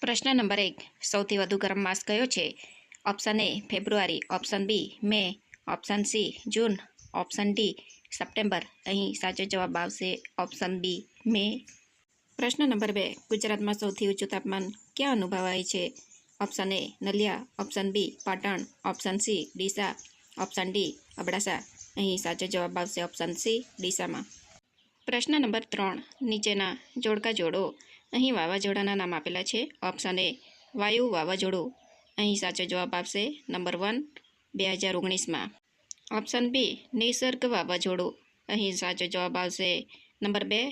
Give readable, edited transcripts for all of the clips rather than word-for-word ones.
પ્રશ્ન નંબર 1 સૌથી વધુ ગરમ માસ કયો છે? ઓપ્શન એ ફેબ્રુઆરી, ઓપ્શન બી મે, ઓપ્શન સી જૂન, ઓપ્શન ડી સપ્ટેમ્બર. અહીં સાચો જવાબ આવશે ઓપ્શન બી મે. પ્રશ્ન નંબર 2 ગુજરાતમાં સૌથી ઊંચું તાપમાન ક્યાં અનુભવાય છે? Option A Naliya, option B Patan, option C Deesa, option D Abdasa. અહીં સાચો જવાબ આવશે ઓપ્શન સી ડીસામાં. પ્રશ્ન નંબર 3 નીચેના જોડકા જોડો. અહીં વાવાઝોડાના નામ આપેલા છે. ઓપ્શન એ વાયુ વાવાઝોડું. અહીં સાચો જવાબ આવશે નંબર 1 2019માં. ઓપ્શન બી નિસર્ગ વાવાઝોડું. અહીં સાચો જવાબ આવશે નંબર 2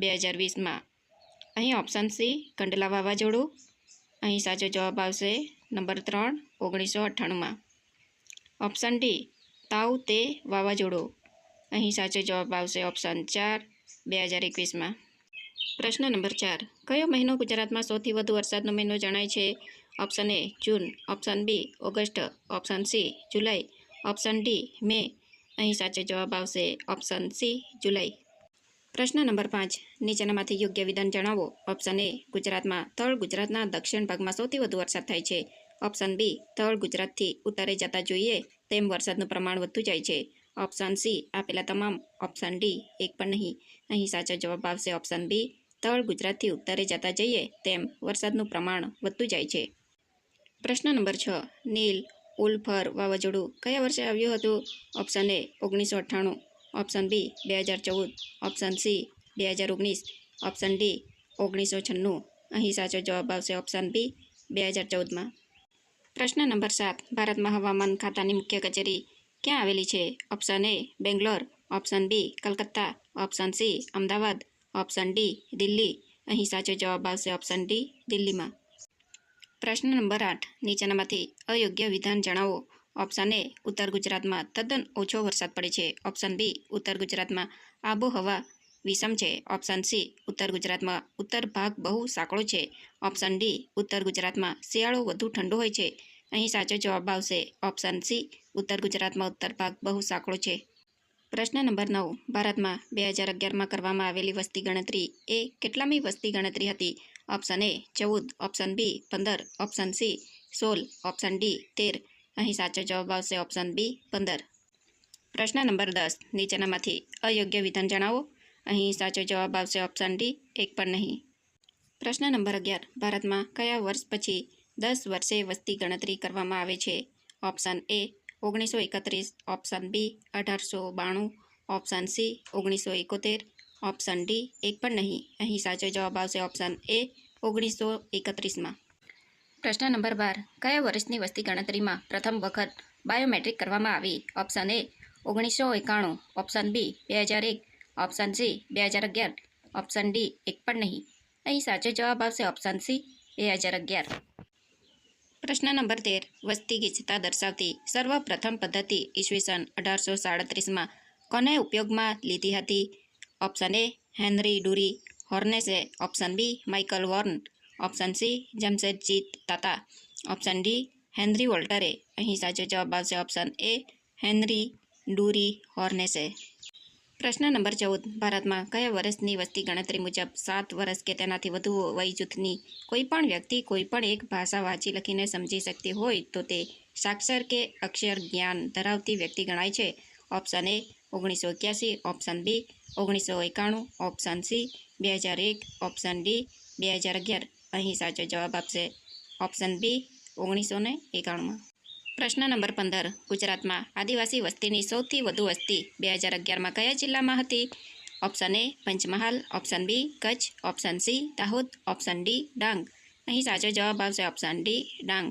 2020માં. અહીં ઓપ્શન સી કંડલા વાવાઝોડું. અહીં સાચો જવાબ આવશે નંબર 3 1998માં. ઓપ્શન ડી તાઉ તે વાવાઝોડું. અહીં સાચો જવાબ આવશે ઓપ્શન 4 2021માં. પ્રશ્ન નંબર 4 કયો મહિનો ગુજરાતમાં સૌથી વધુ વરસાદનો મહિનો જણાય છે? Option A June, option B August, option C July, option D May. અહીં સાચો જવાબ આવશે ઓપ્શન સી જુલાઈ. પ્રશ્ન નંબર 5 નીચેનામાંથી યોગ્ય વિધાન જણાવો. ઓપ્શન એ ગુજરાતમાં તળ ગુજરાતના દક્ષિણ ભાગમાં સૌથી વધુ વરસાદ થાય છે. ઓપ્શન બી તળ ગુજરાતથી ઉત્તરે જતા જોઈએ તેમ વરસાદનું પ્રમાણ વધતું જાય છે. ઓપ્શન સી આપેલા તમામ, ઓપ્શન ડી એક પણ નહીં. અહીં સાચો જવાબ આવશે ઓપ્શન બી તળ ગુજરાતથી ઉત્તરે જતા જઈએ તેમ વરસાદનું પ્રમાણ વધતું જાય છે. પ્રશ્ન નંબર 6 નીલ ઉલફર વાવાઝોડું કયા વર્ષે આવ્યું હતું? Option A 1998, option B 2014, option C 2019, option D 1996. અહીં સાચો જવાબ આવશે ઓપ્શન બી 2014માં. પ્રશ્ન નંબર 7 ભારતમાં હવામાન ખાતાની મુખ્ય કચેરી ક્યાં આવેલી છે? Option A Bangalore, option B Calcutta, option C Ahmedabad, option D Delhi. અહીં સાચો જવાબ આવશે ઓપ્શન ડી દિલ્હીમાં. પ્રશ્ન નંબર 8 નીચેનામાંથી અયોગ્ય વિધાન જણાવો. ઓપ્શન એ ઉત્તર ગુજરાતમાં તદ્દન ઓછો વરસાદ પડે છે. ઓપ્શન બી ઉત્તર ગુજરાતમાં આબોહવા વિષમ છે. ઓપ્શન સી ઉત્તર ગુજરાતમાં ઉત્તર ભાગ બહુ સાંકડો છે. ઓપ્શન ડી ઉત્તર ગુજરાતમાં શિયાળો વધુ ઠંડો હોય છે. અહીં સાચો જવાબ આવશે ઓપ્શન સી ઉત્તર ગુજરાતમાં ઉત્તર ભાગ બહુ સાંકડો છે. પ્રશ્ન નંબર 9 ભારતમાં 2011માં કરવામાં આવેલી વસ્તી ગણતરી એ કેટલામી વસ્તી ગણતરી હતી? Option A 14, option B 15, option C 16, option D 13. અહીં સાચો જવાબ આવશે ઓપ્શન બી 15. પ્રશ્ન નંબર 10 નીચેનામાંથી અયોગ્ય વિધાન જણાવો. અહીં સાચો જવાબ આવશે ઓપ્શન ડી એક પણ નહીં. પ્રશ્ન નંબર 11 ભારતમાં કયા વર્ષ પછી 10 વર્ષે વસ્તી ગણતરી કરવામાં આવે છે? Option A 1931, option B 1892, option C 1971, option D એક પણ નહીં. અહીં સાચો જવાબ આવશે ઓપ્શન એ 1931માં. પ્રશ્ન નંબર 12 કયા વર્ષની વસ્તી ગણતરીમાં પ્રથમ વખત બાયોમેટ્રિક કરવામાં આવી? Option A 1991, option B 2001, option C 2011, option D એક પણ નહીં. અહીં સાચો જવાબ આવશે ઓપ્શન સી 2011. પ્રશ્ન નંબર 13 વસ્તી ગીચતા દર્શાવતી સર્વપ્રથમ પદ્ધતિ ઈસવીસન 1837માં કોને ઉપયોગમાં લીધી હતી? ઓપ્શન એ હેનરી ડુરી હોર્નેસે, option B Michael Warne, option C Jamshedji Tata, option D Henry વોલ્ટરે. અહીં સાચો જવાબ આવશે ઓપ્શન એ હેનરી ડુરી હોર્નેસે. પ્રશ્ન નંબર 14 ભારતમાં કયા વર્ષની વસ્તી ગણતરી મુજબ 7 વર્ષ કે તેનાથી વધુ વય જૂથની કોઈ પણ વ્યક્તિ કોઈ પણ એક ભાષા વાંચી લખીને સમજી શકતી હોય તો તે સાક્ષર કે અક્ષર જ્ઞાન ધરાવતી વ્યક્તિ ગણાય છે? Option A 1981, option B 1991, option C 2001, option D 2011. અહીં સાચો જવાબ આપશે ઓપ્શન બી 1991માં. પ્રશ્ન નંબર 15 ગુજરાતમાં આદિવાસી વસ્તીની સૌથી વધુ વસ્તી 2011માં કયા જિલ્લામાં હતી? Option A Panchmahal, option B Kutch, option C Dahod, option D Dang. અહીં સાચો જવાબ આવશે ઓપ્શન ડી ડાંગ.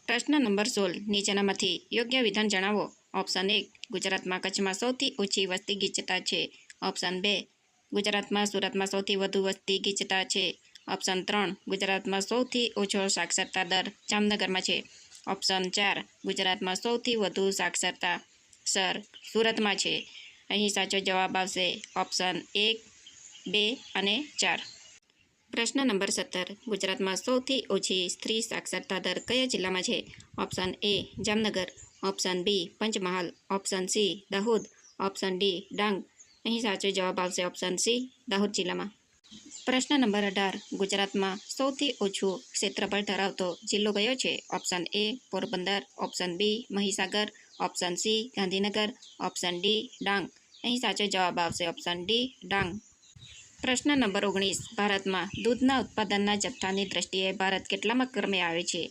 પ્રશ્ન નંબર 16 નીચેનામાંથી યોગ્ય વિધાન જણાવો. ઓપ્શન 1 ગુજરાતમાં કચ્છમાં સૌથી ઓછી વસ્તી ગીચતા છે. ઓપ્શન 2 ગુજરાતમાં સુરતમાં સૌથી વધુ વસ્તી ગીચતા છે. ઓપ્શન 3 ગુજરાતમાં સૌથી ઓછો સાક્ષરતા દર જામનગરમાં છે. ઓપ્શન 4 ગુજરાતમાં સૌથી વધુ સાક્ષરતા શહેર સુરતમાં છે. અહીં સાચો જવાબ આવશે ઓપ્શન 1, 2 અને 4. પ્રશ્ન નંબર 17 ગુજરાતમાં સૌથી ઓછી સ્ત્રી સાક્ષરતા દર કયા જિલ્લામાં છે? Option A Jamnagar, option B Panchmahal, option C Dahod, option D Dang. અહીં સાચો જવાબ આવશે ઓપ્શન સી દાહોદ જિલ્લામાં. પ્રશ્ન નંબર 18 ગુજરાતમાં સૌથી ઓછું ક્ષેત્રફળ ધરાવતો જિલ્લો કયો છે? Option A Porbandar, option B Mahisagar, option C Gandhinagar, option D Dang. અહીં સાચો જવાબ આવશે ઓપ્શન ડી ડાંગ. પ્રશ્ન નંબર 19 ભારતમાં દૂધના ઉત્પાદનના જથ્થાની દ્રષ્ટિએ ભારત કેટલામા ક્રમે આવે છે?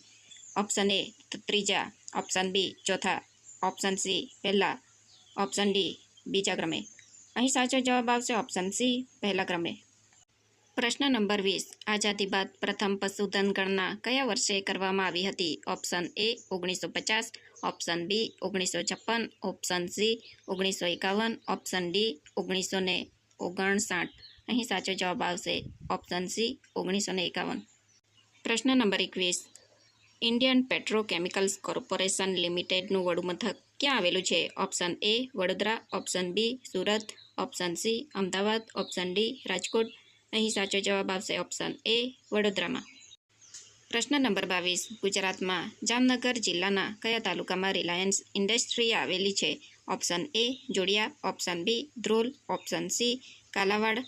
ઓપ્શન એ ત્રીજા, ઓપ્શન બી ચોથા, ઓપ્શન સી પહેલા, ઓપ્શન ડી બીજા ક્રમે. અહીં સાચો જવાબ આવશે ઓપ્શન સી પહેલા ક્રમે. પ્રશ્ન નંબર 20 આઝાદી બાદ પ્રથમ પશુધન ગણના કયા વર્ષે કરવામાં આવી હતી? Option A 1950, option B 1956, option C 1951, option D 1959. અહીં સાચો જવાબ આવશે ઓપ્શન સી 1951. પ્રશ્ન નંબર 21 ઇન્ડિયન પેટ્રોકેમિકલ્સ કોર્પોરેશન લિમિટેડનું વડું મથક ક્યાં આવેલું છે? Option A Vadodara, option B Surat, option C Ahmedabad, option D Rajkot. અહીં સાચો જવાબ આવશે ઓપ્શન એ વડોદરામાં. પ્રશ્ન નંબર 22 ગુજરાતમાં જામનગર જિલ્લાના કયા તાલુકામાં રિલાયન્સ ઇન્ડસ્ટ્રી આવેલી છે? Option A Jodiya, option B Dhrol, option C Kalavad,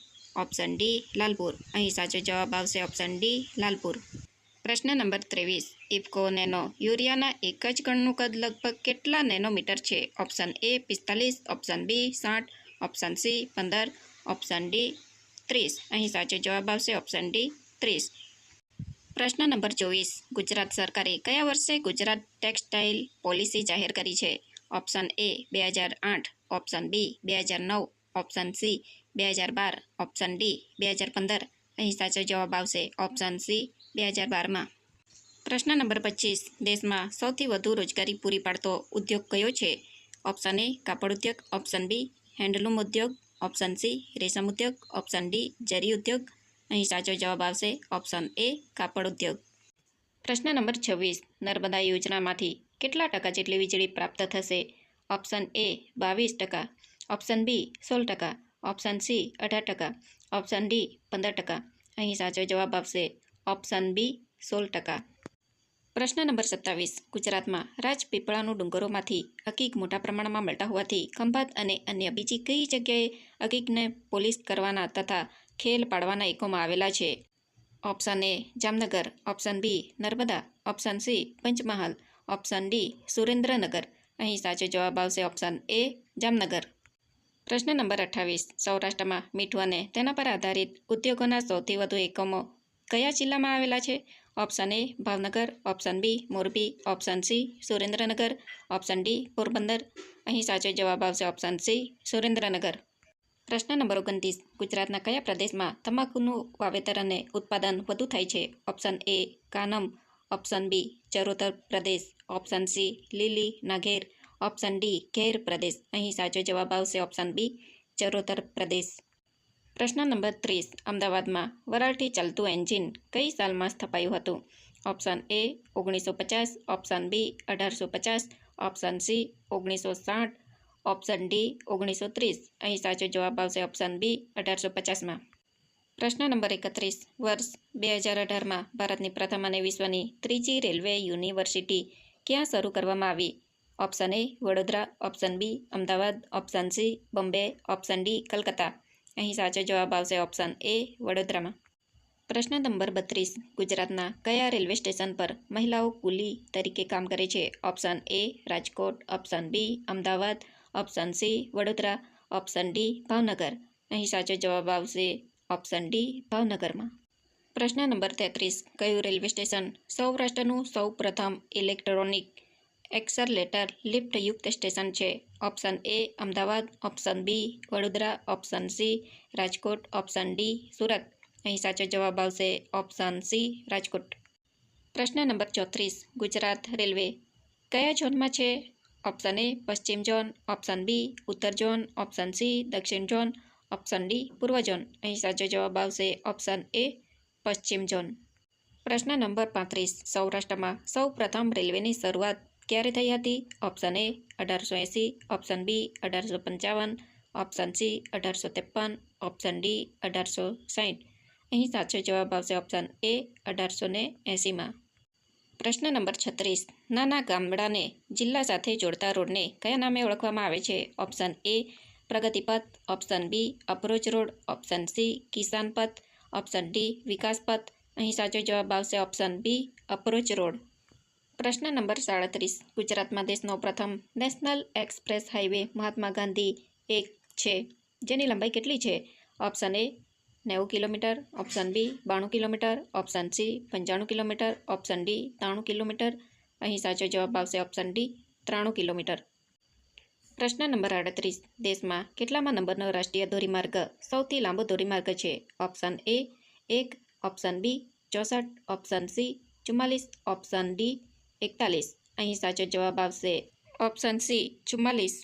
option D Lalpur. અહીં સાચો જવાબ આવશે ઓપ્શન ડી લાલપુર. પ્રશ્ન નંબર 23 ઇફકો નેનો યુરિયાના એક જ કણનું કદ લગભગ કેટલા નેનોમીટર છે? Option A 45, option B 60, option C 15, option D 30. અહીં સાચો જવાબ આવશે ઓપ્શન ડી 30. પ્રશ્ન નંબર 24 ગુજરાત સરકારે કયા વર્ષે ગુજરાત ટેક્સટાઇલ પોલિસી જાહેર કરી છે? Option A 2008, option B 2009, option C 2012, option D 2015. અહીં સાચો જવાબ આવશે ઓપ્શન સી 2012માં. પ્રશ્ન નંબર 25 દેશમાં સૌથી વધુ રોજગારી પૂરી પાડતો ઉદ્યોગ કયો છે? ઓપ્શન એ કાપડ ઉદ્યોગ, ઓપ્શન બી હેન્ડલૂમ ઉદ્યોગ, ઓપ્શન સી રેશમ ઉદ્યોગ, ઓપ્શન ડી જરી ઉદ્યોગ. અહીં સાચો જવાબ આવશે ઓપ્શન એ કાપડ ઉદ્યોગ. પ્રશ્ન નંબર 26 નર્મદા યોજનામાંથી કેટલા ટકા જેટલી વીજળી પ્રાપ્ત થશે? Option A 22%, option B 16%, option C 18%, option D 15%. અહીં સાચો જવાબ આવશે ઓપ્શન બી 16%. પ્રશ્ન નંબર 27 ગુજરાતમાં રાજપીપળાનું ડુંગરોમાંથી અકીક મોટા પ્રમાણમાં મળતા હોવાથી ખંભાત અને અન્ય બીજી કઈ જગ્યાએ અકીકને પોલિશ કરવાના તથા ખેલ પાડવાના એકમો આવેલા છે? Option A Jamnagar, option B Narmada, option C Panchmahal, option D Surendranagar. અહીં સાચો જવાબ આવશે ઓપ્શન એ જામનગર. પ્રશ્ન નંબર 28 સૌરાષ્ટ્રમાં મીઠું અને તેના પર આધારિત ઉદ્યોગોના સૌથી વધુ એકમો કયા જિલ્લામાં આવેલા છે? Option A Bhavnagar, option B Morbi, option C Surendranagar, option D Porbandar. અહીં સાચો જવાબ આવશે ઓપ્શન સી સુરેન્દ્રનગર. પ્રશ્ન નંબર 29 ગુજરાતના કયા પ્રદેશમાં તમાકુનું વાવેતર અને ઉત્પાદન વધુ થાય છે? Option A Kanam, option B Charotar પ્રદેશ, option C Lili Nagher, option D Gher પ્રદેશ. અહીં સાચો જવાબ આવશે ઓપ્શન બી ચરોતર પ્રદેશ. પ્રશ્ન નંબર 30 અમદાવાદમાં વરાળથી ચાલતું એન્જિન કઈ સાલમાં સ્થપાયું હતું? Option A 1950, option B 1850, option C 1960, option D 1930. અહીં સાચો જવાબ આવશે ઓપ્શન બી 1850માં. પ્રશ્ન નંબર 31 વર્ષ 2018માં ભારતની પ્રથમ અને વિશ્વની ત્રીજી રેલવે યુનિવર્સિટી ક્યાં શરૂ કરવામાં આવી? Option A Vadodara, option B Ahmedabad, option C Bombay, option D Calcutta. અહીં સાચો જવાબ આવશે ઓપ્શન એ વડોદરામાં. પ્રશ્ન નંબર 32 ગુજરાતના કયા રેલવે સ્ટેશન પર મહિલાઓ કુલી તરીકે કામ કરે છે? Option A Rajkot, option B Ahmedabad, option C Vadodara, option D Bhavnagar. અહીં સાચો જવાબ આવશે ઓપ્શન ડી ભાવનગરમાં. પ્રશ્ન નંબર 33 કયું રેલવે સ્ટેશન સૌરાષ્ટ્રનું સૌ પ્રથમ ઇલેક્ટ્રોનિક એક્સલરેટર લિફ્ટયુક્ત સ્ટેશન છે? Option A Ahmedabad, option B Vadodara, option C Rajkot, option D Surat. અહીં સાચો જવાબ આવશે ઓપ્શન સી રાજકોટ. પ્રશ્ન નંબર 34 ગુજરાત રેલવે કયા ઝોનમાં છે? ઓપ્શન એ પશ્ચિમ ઝોન, ઓપ્શન બી ઉત્તર ઝોન, ઓપ્શન સી દક્ષિણ ઝોન, ઓપ્શન ડી પૂર્વ ઝોન. અહીં સાચો જવાબ આવશે ઓપ્શન એ પશ્ચિમ ઝોન. પ્રશ્ન નંબર 35 સૌરાષ્ટ્રમાં સૌ પ્રથમ રેલવેની શરૂઆત ક્યારે થઈ હતી? Option A 1880, option B 1855, option C 1853, option D 1860. અહીં સાચો જવાબ આવશે ઓપ્શન એ 1880માં. પ્રશ્ન નંબર 36 નાના ગામડાને જિલ્લા સાથે જોડતા રોડને કયા નામે ઓળખવામાં આવે છે? Option A Pragatipath, option B approach road, option C Kisan Path, option D Vikas Path. અહીં સાચો જવાબ આવશે ઓપ્શન બી અપ્રોચ રોડ. પ્રશ્ન નંબર 37. ગુજરાતમાં દેશનો પ્રથમ national express highway Mahatma Gandhi 1 છે, જેની લંબાઈ કેટલી છે? Option A 90 kilometre, option B 92 kilometre, option C 95 kilometre, option D 93 kilometre. અહીં સાચો જવાબ આવશે ઓપ્શન ડી 93 કિલોમીટર. પ્રશ્ન નંબર 38. દેશમાં કેટલામા નંબરનો રાષ્ટ્રીય ધોરીમાર્ગ સૌથી લાંબો ધોરીમાર્ગ છે? Option A 1, option B 64, option C 44, option D 41. અહીં સાચો જવાબ આવશે ઓપ્શન સી 44.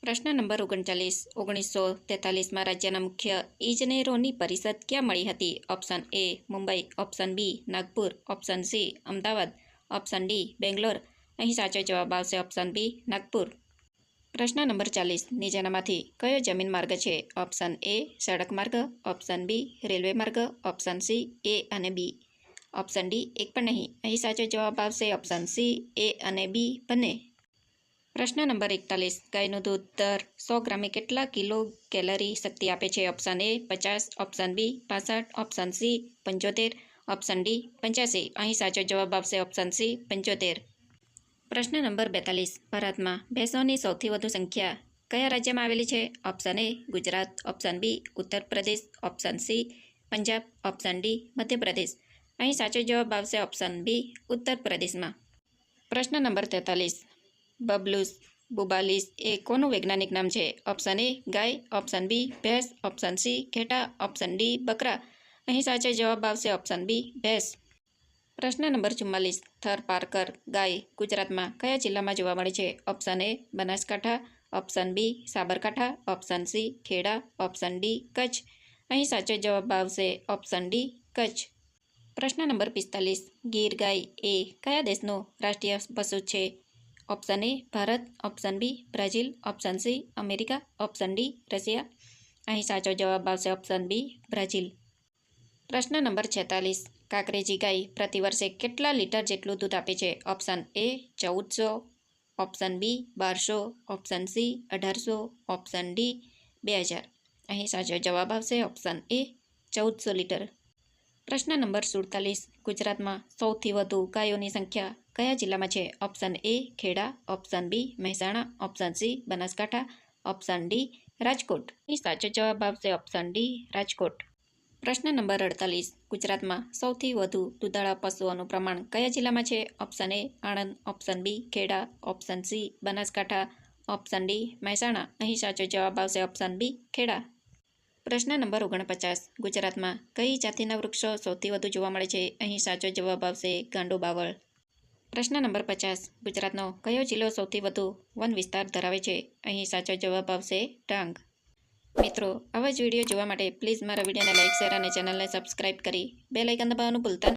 પ્રશ્ન નંબર 39. 1943માં રાજ્યના મુખ્ય ઇજનેરોની પરિષદ ક્યાં મળી હતી? Option A Mumbai, option B Nagpur, option C Ahmedabad, option D Bangalore. અહીં સાચો જવાબ આવશે ઓપ્શન બી નાગપુર. પ્રશ્ન નંબર 40. નીચેનામાંથી કયો જમીન માર્ગ છે? ઓપ્શન એ સડક માર્ગ, ઓપ્શન બી રેલવે માર્ગ, ઓપ્શન સી એ અને બી, ઓપ્શન ડી એક પણ નહીં. અહીં સાચો જવાબ આવશે ઓપ્શન સી એ અને બી બંને. પ્રશ્ન નંબર 41. ગાયનું દૂધ દર 100 ગ્રામે કેટલા કિલો કેલરી શક્તિ આપે છે? Option A 50, option B 65, option C 75, option D 85. અહીં સાચો જવાબ આવશે ઓપ્શન સી 75. પ્રશ્ન નંબર 42. ભારતમાં ભેંસોની સૌથી વધુ સંખ્યા કયા રાજ્યમાં આવેલી છે? Option A Gujarat, option B Uttar Pradesh, option C Punjab, option D Madhya Pradesh. અહીં સાચો જવાબ આવશે ઓપ્શન બી ઉત્તર પ્રદેશમાં. પ્રશ્ન નંબર 43. બબલુસ બુબાલિસ એ કોનું વૈજ્ઞાનિક નામ છે? ઓપ્શન એ ગાય, ઓપ્શન બી ભેંસ, ઓપ્શન સી ઘેટા, ઓપ્શન ડી બકરા. અહીં સાચો જવાબ આવશે ઓપ્શન બી ભેંસ. પ્રશ્ન નંબર 44. થર પારકર ગાય ગુજરાતમાં કયા જિલ્લામાં જોવા મળે છે? Option A Banaskantha, option B Sabarkantha, option C Kheda, option D Kutch. અહીં સાચો જવાબ આવશે ઓપ્શન ડી કચ્છ. પ્રશ્ન નંબર 45. ગીર ગાય એ કયા દેશનું રાષ્ટ્રીય પશુ છે? Option A Bharat, option B Brazil, option C America, option D Russia. અહીં સાચો જવાબ આવશે ઓપ્શન બી બ્રાઝિલ. પ્રશ્ન નંબર 46. કાંકરેજી ગાય પ્રતિ વર્ષે કેટલા લીટર જેટલું દૂધ આપે છે? Option A 1400, option B 1200, option C 1800, option D 2000. અહીં સાચો જવાબ આવશે ઓપ્શન એ 1400 લીટર. પ્રશ્ન નંબર 47. ગુજરાતમાં સૌથી વધુ ગાયોની સંખ્યા કયા જિલ્લામાં છે? Option A Kheda, option B Mehsana, option C Banaskantha, option D Rajkot. અહીં સાચો જવાબ આવશે ઓપ્શન ડી રાજકોટ. પ્રશ્ન નંબર 48. ગુજરાતમાં સૌથી વધુ દૂધાળા પશુઓનું પ્રમાણ કયા જિલ્લામાં છે? Option A Anand, option B Kheda, option C Banaskantha, option D Mehsana. અહીં સાચો જવાબ આવશે ઓપ્શન બી ખેડા. પ્રશ્ન નંબર 49. ગુજરાતમાં કઈ જાતિના વૃક્ષો સૌથી વધુ જોવા મળે છે? અહીં સાચો જવાબ આવશે ગાંડો બાવળ. પ્રશ્ન નંબર 50. ગુજરાતનો કયો જિલ્લો સૌથી વધુ વન વિસ્તાર ધરાવે છે? અહીં સાચો જવાબ આવશે ડાંગ. મિત્રો, આવા જ વિડીયો જોવા માટે પ્લીઝ મારા વિડીયોને લાઇક, શેર અને ચેનલને સબસ્ક્રાઇબ કરી બેલ આઇકન દબાવવાનું ભૂલતા